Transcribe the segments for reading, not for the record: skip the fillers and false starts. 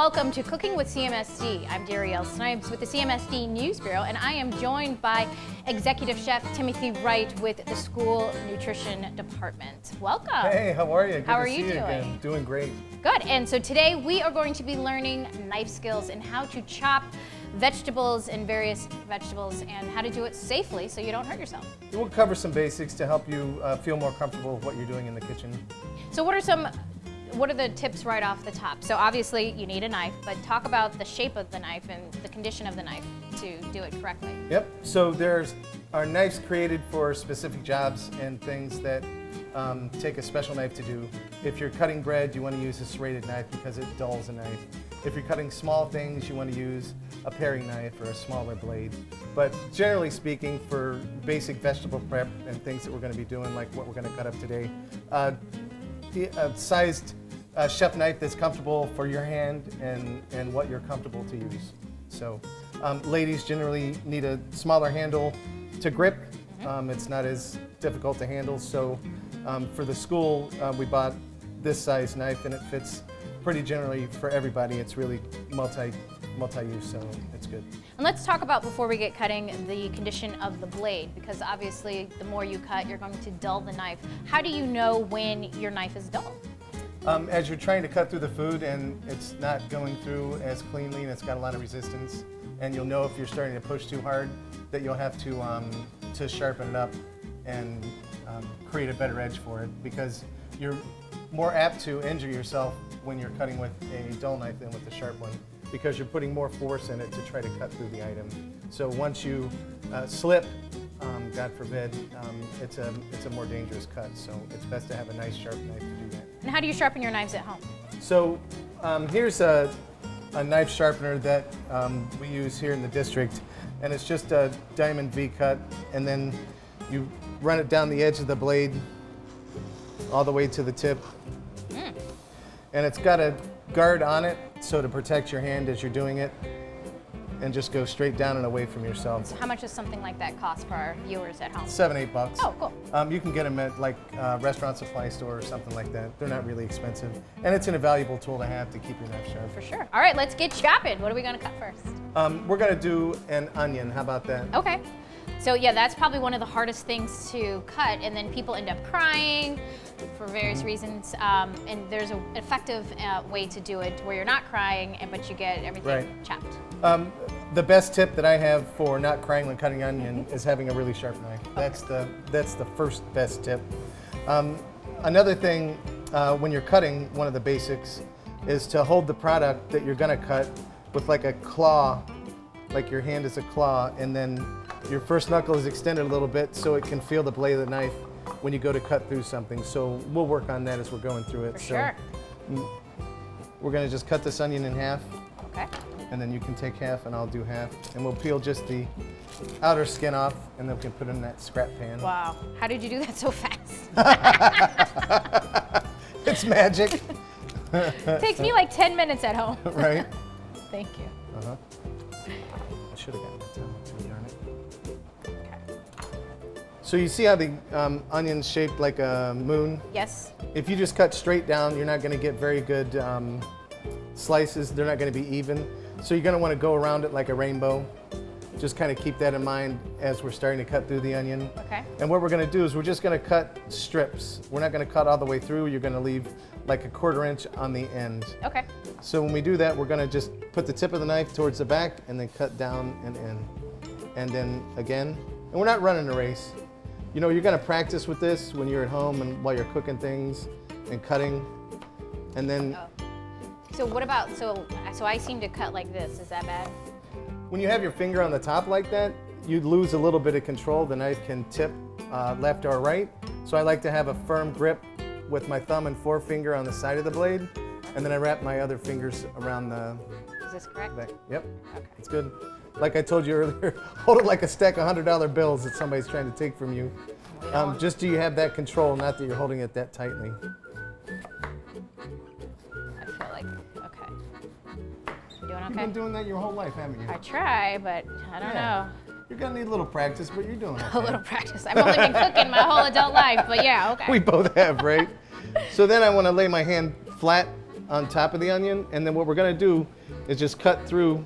welcome to Cooking with CMSD. I'm Darielle Snipes with the CMSD News Bureau, and I am joined by Executive Chef Timothy Wright with the School Nutrition Department. Welcome. Hey, how are you? Good how to are see you doing? Again. Doing great. Good, and so today we are going to be learning knife skills and how to chop vegetables and various vegetables and how to do it safely so you don't hurt yourself. We'll cover some basics to help you feel more comfortable with what you're doing in the kitchen. So what are the tips right off the top? So obviously you need a knife, but talk about the shape of the knife and the condition of the knife to do it correctly. Yep, so there's our knives created for specific jobs and things that take a special knife to do. If you're cutting bread, you want to use a serrated knife because it dulls a knife. If you're cutting small things, you want to use a paring knife or a smaller blade. But generally speaking, for basic vegetable prep and things that we're going to be doing, like what we're going to cut up today, a sized chef knife that's comfortable for your hand and what you're comfortable to use. So ladies generally need a smaller handle to grip. It's not as difficult to handle. So for the school, we bought this size knife and it fits pretty generally for everybody. It's really multi-use, so it's good. And let's talk about, before we get cutting, the condition of the blade, because obviously the more you cut, you're going to dull the knife. How do you know when your knife is dull? As you're trying to cut through the food and it's not going through as cleanly and it's got a lot of resistance, and you'll know if you're starting to push too hard that you'll have to sharpen it up and create a better edge for it, because you're more apt to injure yourself when you're cutting with a dull knife than with a sharp one, because you're putting more force in it to try to cut through the item. So once you slip, God forbid, it's a more dangerous cut. So it's best to have a nice sharp knife to do that. And how do you sharpen your knives at home? So here's a knife sharpener that we use here in the district, and it's just a diamond V cut, and then you run it down the edge of the blade all the way to the tip. And it's got a guard on it, so to protect your hand as you're doing it, and just go straight down and away from yourself. So how much does something like that cost for our viewers at home? $7, $8. Oh, cool. You can get them at like restaurant supply store or something like that. They're not really expensive. And it's an invaluable tool to have to keep your knife sharp. For sure. All right, let's get chopping. What are we going to cut first? We're going to do an onion. How about that? Okay. So yeah, that's probably one of the hardest things to cut, and then people end up crying for various reasons. And there's an effective way to do it where you're not crying, but you get everything chopped. The best tip that I have for not crying when cutting onion is having a really sharp knife. Okay. That's the first best tip. Another thing, when you're cutting, one of the basics is to hold the product that you're going to cut with like a claw, like your hand is a claw, and then your first knuckle is extended a little bit so it can feel the blade of the knife when you go to cut through something. So we'll work on that as we're going through it. For sure. We're going to just cut this onion in half. Okay. And then you can take half and I'll do half. And we'll peel just the outer skin off, and then we can put it in that scrap pan. Wow. How did you do that so fast? It's magic. It takes me like 10 minutes at home. Right? Thank you. I should have gotten that towel too, darn it. Okay. So you see how the onion's shaped like a moon? Yes. If you just cut straight down, you're not going to get very good slices. They're not going to be even. So you're going to want to go around it like a rainbow. Just kind of keep that in mind as we're starting to cut through the onion. Okay. And what we're going to do is we're just going to cut strips. We're not going to cut all the way through. You're going to leave like a 1/4 inch on the end. Okay. So when we do that, we're going to just put the tip of the knife towards the back and then cut down and in. And then again. And we're not running a race. You know, you're going to practice with this when you're at home and while you're cooking things and cutting. And then So what about, so I seem to cut like this. Is that bad? when you have your finger on the top like that, you lose a little bit of control. The knife can tip left or right. So I like to have a firm grip with my thumb and forefinger on the side of the blade, and then I wrap my other fingers around the Is this correct? back. Yep, Okay. it's good. Like I told you earlier, hold it like a stack of $100 bills that somebody's trying to take from you. Just do you have that control, not that you're holding it that tightly. I feel like, okay. You doing You've okay? been doing that your whole life, haven't you? I try, but I don't know. You're gonna need a little practice, but you're doing okay. A little practice. I've only been cooking my whole adult life, but yeah, okay. We both have, right? So then I want to lay my hand flat on top of the onion, and then what we're gonna do is just cut through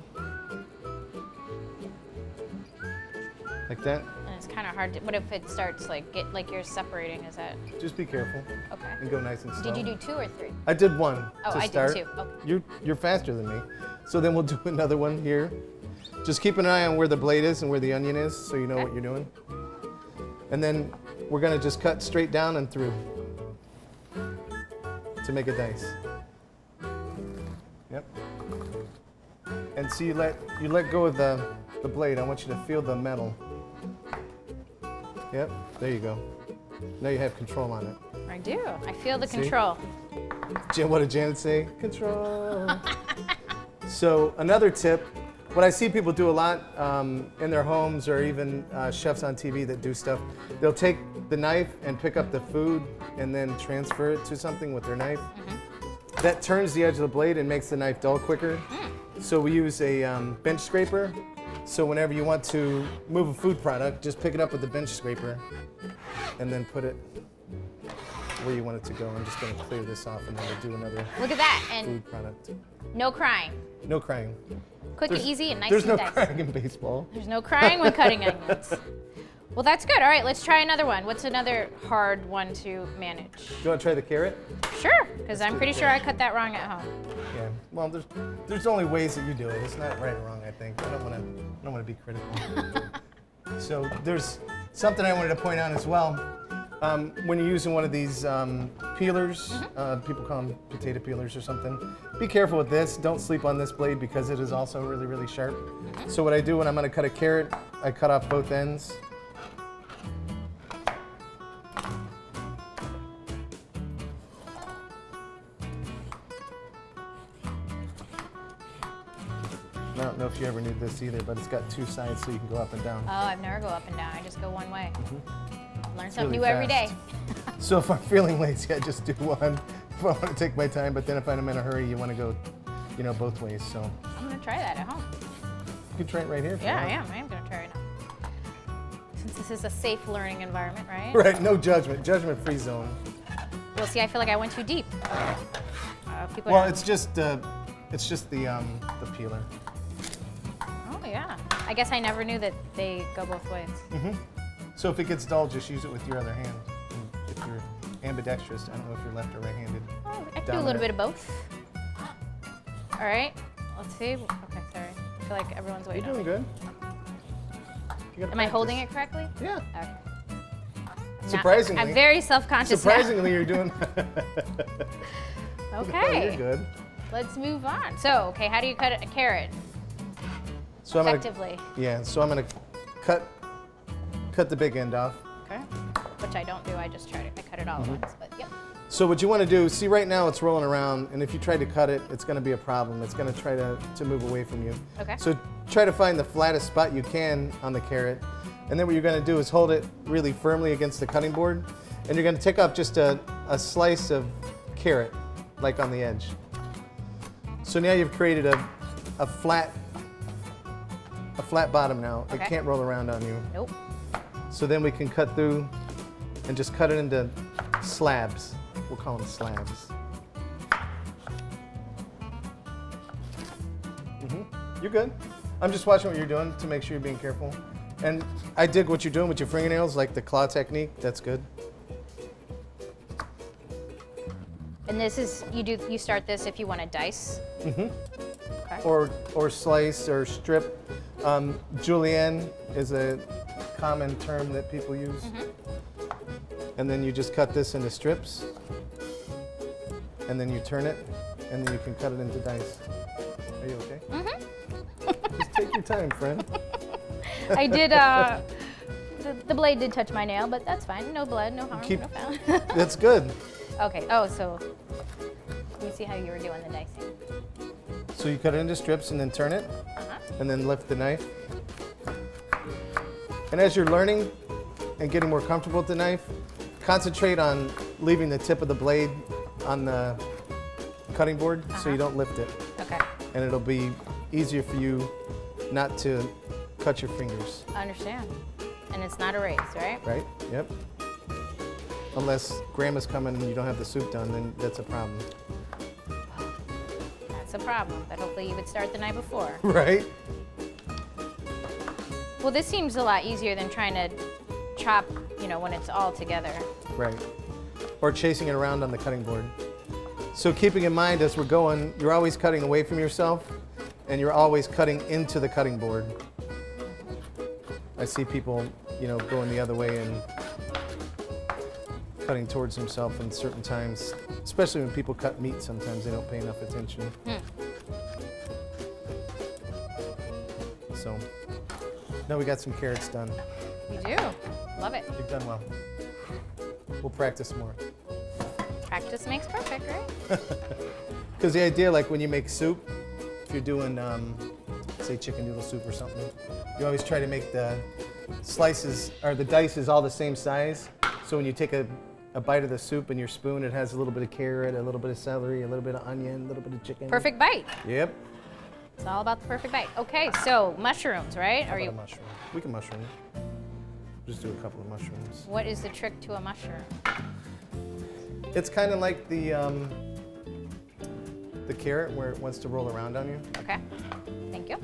like that. And it's kind of hard to, what if it starts like, like you're separating, is that? Just be careful Okay. and go nice and slow. Did you do 2 or 3? I did 1 Oh, to I start. did 2. Okay. You're faster than me. So then we'll do another one here. Just keep an eye on where the blade is and where the onion is so you know Okay. what you're doing. And then we're gonna just cut straight down and through to make a dice. Yep. And so you let go of the blade. I want you to feel the metal. Yep, there you go. Now you have control on it. I do. I feel the See? control. What did Janet say? Control. So another tip, what I see people do a lot in their homes or even chefs on TV that do stuff, they'll take the knife and pick up the food and then transfer it to something with their knife. That turns the edge of the blade and makes the knife dull quicker. So we use a bench scraper. So whenever you want to move a food product, just pick it up with the bench scraper and then put it where you want it to go. I'm just going to clear this off and then we'll do another Look at that. And food product. no crying. No crying. Quick and easy and nice There's and no dicey. crying in baseball. There's no crying when cutting onions. Well, that's good. All right, let's try another one. What's another hard one to manage? Do you want to try the carrot? Sure, because I'm pretty sure I cut that wrong at home. Yeah. Well, there's only ways that you do it. It's not right or wrong, I think. I don't want to be critical. So there's something I wanted to point out as well. When you're using one of these peelers, people call them potato peelers or something, be careful with this. Don't sleep on this blade because it is also really, really sharp. So what I do when I'm going to cut a carrot, I cut off both ends. I don't know if you ever knew this either, but it's got 2 sides so you can go up and down. Oh, I've never go up and down. I just go one way. Learn something really new every day. fast. So if I'm feeling lazy, I just do one. If I want to take my time, but then if I'm in a hurry, you want to go, both ways. So I'm gonna try that at home. you can try it right here. If you Yeah, want. I am gonna try it now. Since this is a safe learning environment, right? Right, no judgment, judgment-free zone. Well, see, I feel like I went too deep. People Well, don't- it's just the peeler. Oh yeah. I guess I never knew that they go both ways. So if it gets dull, just use it with your other hand. And if you're ambidextrous, I don't know if you're left or right-handed. Oh, I can do a little bit of both. All right. Let's see. Okay, sorry. I feel like everyone's waiting. You're doing good. You gotta Am I holding practice. it correctly? Yeah. Okay. Surprisingly. I'm very self-conscious now. Surprisingly, you're doing. Okay. You're good. Let's move on. So, okay, how do you cut a carrot So I'm gonna, effectively? yeah. So I'm gonna cut the big end off. Okay. Which I don't do. I just try to. I cut it all at once. But yep. So what you want to do, see right now it's rolling around, and if you try to cut it, it's going to be a problem. It's going to try to move away from you. Okay. So try to find the flattest spot you can on the carrot, and then what you're going to do is hold it really firmly against the cutting board, and you're going to take off just a slice of carrot, like on the edge. So now you've created a flat bottom now. Okay. It can't roll around on you. Nope. So then we can cut through and just cut it into slabs. We'll call them slabs. You're good. I'm just watching what you're doing to make sure you're being careful. And I dig what you're doing with your fingernails, like the claw technique. That's good. And this is you start this if you want to dice. Okay. Or slice or strip. Julienne is a common term that people use. And then you just cut this into strips. And then you turn it, and then you can cut it into dice. Are you okay? Just take your time, friend. I did. The blade did touch my nail, but that's fine. No blood, no harm, no foul. That's good. Okay. Oh, so you see how you were doing the dicing? So you cut it into strips and then turn it, and then lift the knife. And as you're learning and getting more comfortable with the knife, concentrate on leaving the tip of the blade on the cutting board so you don't lift it. Okay. And it'll be easier for you not to cut your fingers. I understand. And it's not a race, right? Right? Yep. Unless grandma's coming and you don't have the soup done, then that's a problem. that's a problem. But hopefully you would start the night before. Right? Well, this seems a lot easier than trying to chop, when it's all together. Right. Or chasing it around on the cutting board. So keeping in mind as we're going, you're always cutting away from yourself and you're always cutting into the cutting board. I see people, going the other way and cutting towards himself in certain times, especially when people cut meat, sometimes they don't pay enough attention. So now we got some carrots done. You do. Love it. You've done well. We'll practice more. Practice makes perfect, right? Because the idea, like when you make soup, if you're doing, say, chicken noodle soup or something, you always try to make the slices or the dices all the same size. So when you take a bite of the soup in your spoon, it has a little bit of carrot, a little bit of celery, a little bit of onion, a little bit of chicken. Perfect bite. Yep. It's all about the perfect bite. Okay, so mushrooms, right? How about a mushroom? We can mushroom. Just do a couple of mushrooms. What is the trick to a mushroom? It's kind of like the carrot where it wants to roll around on you. Okay, thank you.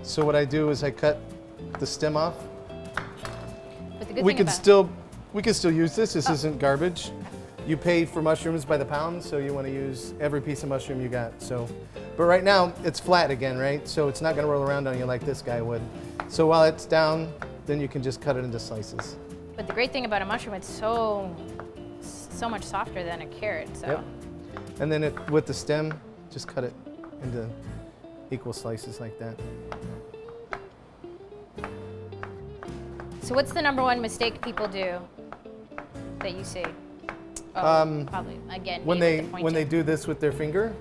So what I do is I cut the stem off. But the good We thing can about still use this. This isn't garbage. You pay for mushrooms by the pound, so you want to use every piece of mushroom you got. So, but right now it's flat again, right? So it's not going to roll around on you like this guy would. So while it's down, then you can just cut it into slices. But the great thing about a mushroom, it's so much softer than a carrot. So. Yep. And then with the stem, just cut it into equal slices like that. So what's the number one mistake people do that you see? Oh, probably again. When me with the when they pointing. do this with their finger,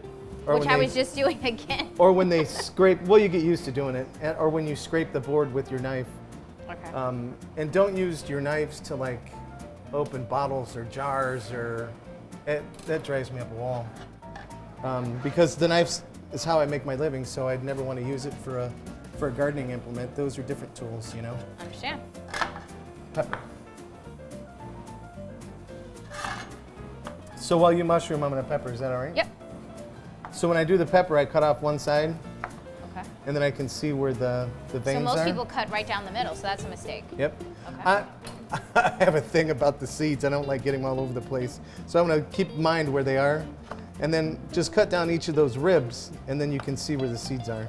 or Which when I they, was just doing again. or when they scrape. Well, you get used to doing it, or when you scrape the board with your knife. Okay. And don't use your knives to like open bottles or jars or that drives me up a wall. Because the knives is how I make my living, so I'd never want to use it for a gardening implement. Those are different tools, Understand. Pepper. So while you mushroom, I'm gonna pepper. Is that all right? Yep. So when I do the pepper, I cut off one side, Okay. and then I can see where the veins So most are. people cut right down the middle, so that's a mistake. Yep. Okay. I have a thing about the seeds. I don't like getting them all over the place. So I'm going to keep in mind where they are, and then just cut down each of those ribs, and then you can see where the seeds are.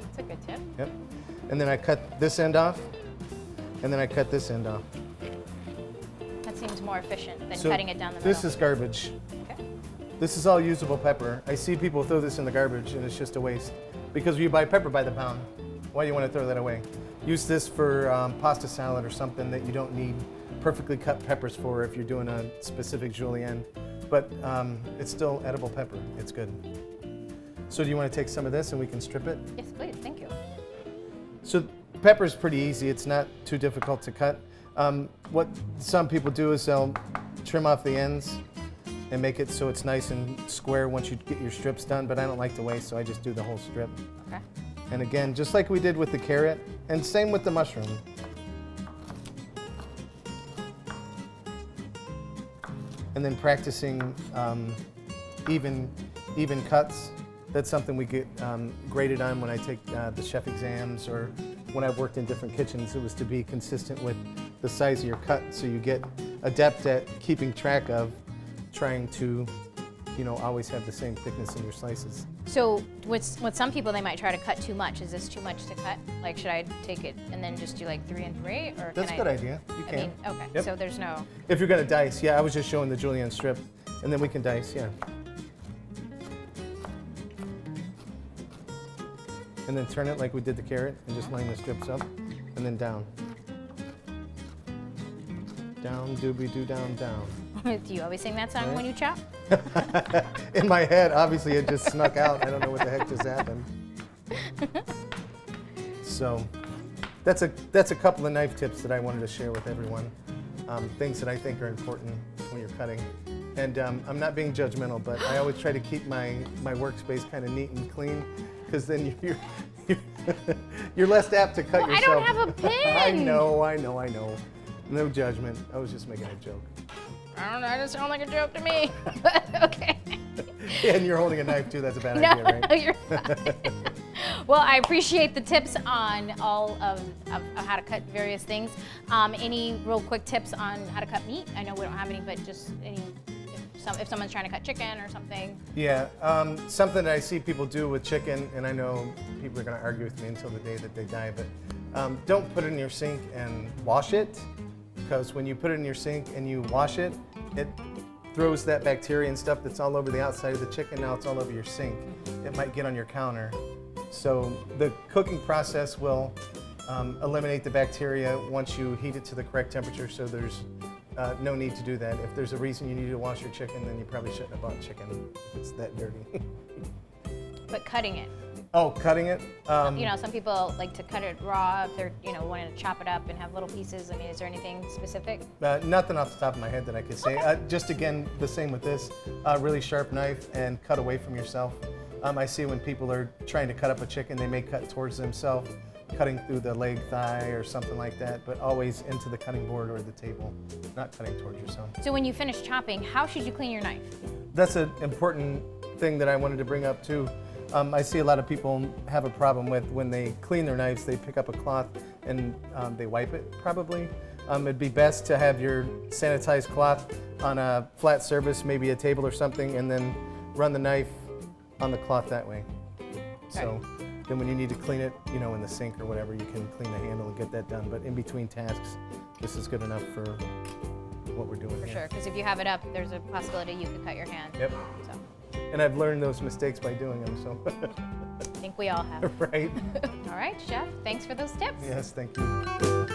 That's a good tip. Yep. And then I cut this end off, and then I cut this end off. That seems more efficient than So cutting it down the middle. this is garbage. Okay. This is all usable pepper. I see people throw this in the garbage, and it's just a waste. Because you buy pepper by the pound. Why do you want to throw that away? Use this for pasta salad or something that you don't need perfectly cut peppers for if you're doing a specific julienne. But it's still edible pepper. It's good. So do you want to take some of this and we can strip it? Yes, please. Thank you. So pepper's pretty easy. It's not too difficult to cut. What some people do is they'll trim off the ends and make it so it's nice and square once you get your strips done, but I don't like to waste, so I just do the whole strip. Okay. And again, just like we did with the carrot, and same with the mushroom. And then practicing even cuts. That's something we get graded on when I take the chef exams, or when I've worked in different kitchens. It was to be consistent with the size of your cut, so you get adept at keeping track of trying to always have the same thickness in your slices. So with some people, they might try to cut too much. Is this too much to cut? Like, should I take it and then just do like 3 and 3, or That's a good idea. You I can. mean, okay. Yep. So there's no. If you're gonna dice, yeah, I was just showing the julienne strip, and then we can dice, yeah. And then turn it like we did the carrot, and just line the strips up, and then down. Down, doobie doo, down, down. Do you always sing that song when you chop? In my head, obviously it just snuck out. I don't know what the heck just happened. So that's a couple of knife tips that I wanted to share with everyone. Things that I think are important when you're cutting. And I'm not being judgmental, but I always try to keep my workspace kind of neat and clean, because then you're less apt to cut Well, I yourself. don't have a pin. I know. No judgment. I was just making a joke. I don't know, that doesn't sound like a joke to me. But okay. And you're holding a knife too, that's a bad No, idea, right? you're fine. Well, I appreciate the tips on all of how to cut various things. Any real quick tips on how to cut meat? I know we don't have any, but just any, if someone's trying to cut chicken or something. Yeah, something that I see people do with chicken, and I know people are going to argue with me until the day that they die, but don't put it in your sink and wash it, because when you put it in your sink and you wash it, it throws that bacteria and stuff that's all over the outside of the chicken. Now it's all over your sink. It might get on your counter. So the cooking process will eliminate the bacteria once you heat it to the correct temperature, so there's no need to do that. If there's a reason you need to wash your chicken, then you probably shouldn't have bought chicken if it's that dirty. But cutting it. Oh, cutting it? You know, some people like to cut it raw if they're, you know, wanting to chop it up and have little pieces. I mean, is there anything specific? Nothing off the top of my head that I could say. Okay. Just again, the same with this, really sharp knife and cut away from yourself. I see when people are trying to cut up a chicken, they may cut towards themselves, cutting through the leg, thigh, or something like that, but always into the cutting board or the table, not cutting towards yourself. So when you finish chopping, how should you clean your knife? That's an important thing that I wanted to bring up too. I see a lot of people have a problem with when they clean their knives, they pick up a cloth and they wipe it probably. It'd be best to have your sanitized cloth on a flat surface, maybe a table or something, and then run the knife on the cloth that way. So then when you need to clean it, you know, in the sink or whatever, you can clean the handle and get that done. But in between tasks, this is good enough for what we're doing For here. sure, because if you have it up, there's a possibility you could cut your hand. Yep. So And I've learned those mistakes by doing them, so. I think we all have. Right? All right, Chef, thanks for those tips. Yes, thank you.